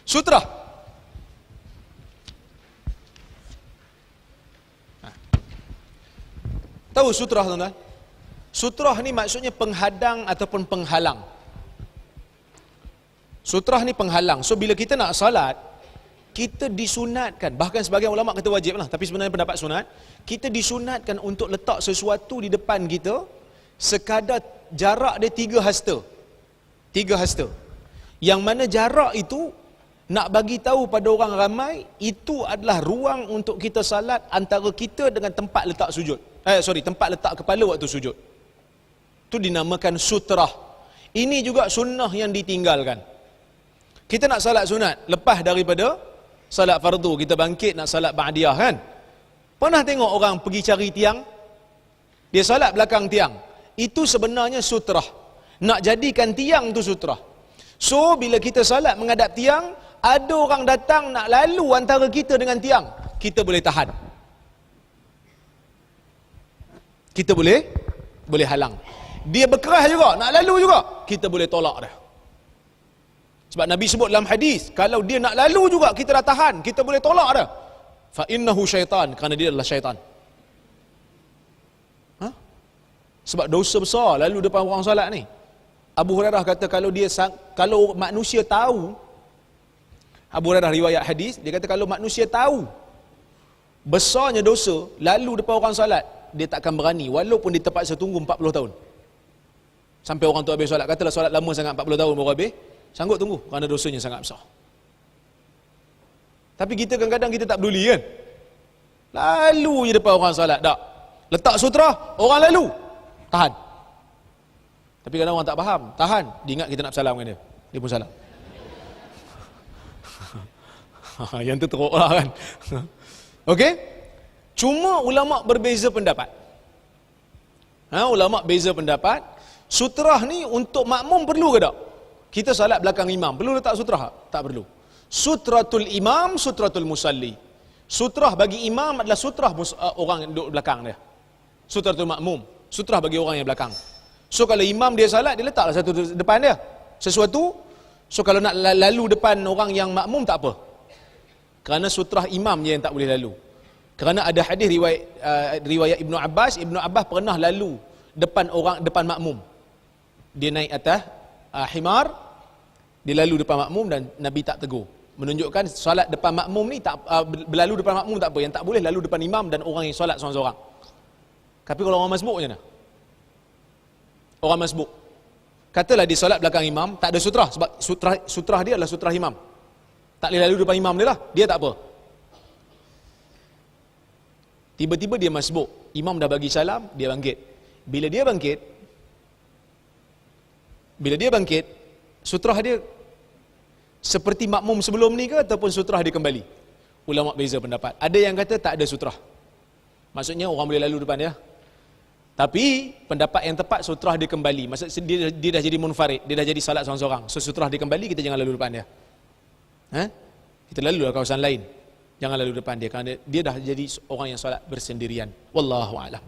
Sutrah. Tahu sutrah, tuan-tuan? Sutrah ni maksudnya penghadang ataupun penghalang. Sutrah ni penghalang. So bila kita nak salat, kita disunatkan, bahkan sebagian ulama kata wajib lah, tapi sebenarnya pendapat sunat, kita disunatkan untuk letak sesuatu di depan kita sekadar jarak dia 3 hasta. 3 hasta. Yang mana jarak itu nak bagi tahu pada orang ramai, itu adalah ruang untuk kita salat antara kita dengan tempat letak sujud. Tempat letak kepala waktu sujud. Itu dinamakan sutrah. Ini juga sunnah yang ditinggalkan. Kita nak salat sunat, lepas daripada salat fardu, kita bangkit nak salat ba'diyah kan? Pernah tengok orang pergi cari tiang? Dia salat belakang tiang. Itu sebenarnya sutrah. Nak jadikan tiang tu sutrah. So, bila kita salat menghadap tiang, ada orang datang nak lalu antara kita dengan tiang, kita boleh tahan. Kita boleh halang. Dia berkeras juga, nak lalu juga, kita boleh tolak dah. Sebab Nabi sebut dalam hadis, kalau dia nak lalu juga, kita dah tahan, kita boleh tolak dah. Fa innahu syaitan, kerana dia adalah syaitan. Sebab dosa besar lalu depan orang salat ni. Abu Hurairah kata kalau manusia tahu, Abu Hurairah riwayat hadis, dia kata kalau manusia tahu besarnya dosa lalu depan orang salat, dia takkan berani walaupun dia terpaksa tunggu 40 tahun. Sampai orang tu habis solat. Katalah solat lama sangat 40 tahun baru habis, sanggup tunggu kerana dosanya sangat besar. Tapi kita kadang-kadang kita tak peduli kan. Lalu je depan orang solat, tak. Letak sutra, orang lalu. Tahan. Tapi kadang orang tak faham, tahan. Dia ingat kita nak bersalam dengan dia. Dia pun salam. Yang tu teruk lah kan. Okey? Cuma ulama berbeza pendapat. Ulama beza pendapat. Sutrah ni untuk makmum perlu ke tak? Kita salat belakang imam, perlu letak sutrah? Tak perlu. Sutratul imam, sutratul musalli. Sutrah bagi imam adalah sutrah orang yang duduk belakang dia. Sutratul makmum, sutrah bagi orang yang belakang. So kalau imam dia salat, dia letaklah satu depan dia. Sesuatu. So kalau nak lalu depan orang yang makmum tak apa. Kerana sutrah imam je yang tak boleh lalu. Kerana ada hadis riwayat Ibnu Abbas pernah lalu depan makmum. Dia naik atas himar, dia lalu depan makmum dan Nabi tak tegur. Menunjukkan solat depan makmum ni tak berlalu depan makmum tak apa, yang tak boleh lalu depan imam dan orang yang solat seorang-seorang. Tapi kalau orang masbuk macam mana? Orang masbuk, katalah dia solat belakang imam, tak ada sutrah, sebab sutrah dia adalah sutrah imam. Tak boleh lalu depan imam dia lah, dia tak apa. Tiba-tiba dia masbuk, imam dah bagi salam, dia bangkit. Bila dia bangkit, sutrah dia seperti makmum sebelum ni ke ataupun sutrah dia kembali? Ulama beza pendapat. Ada yang kata tak ada sutrah. Maksudnya orang boleh lalu depan dia. Tapi pendapat yang tepat, sutrah dia kembali. Maksudnya dia dah jadi munfarid, dia dah jadi salat seorang-seorang. So sutrah dia kembali, kita jangan lalu depan dia. Kita lalu lah kawasan lain. Jangan lalu depan dia kerana dia dah jadi orang yang salat bersendirian. Wallahu a'lam.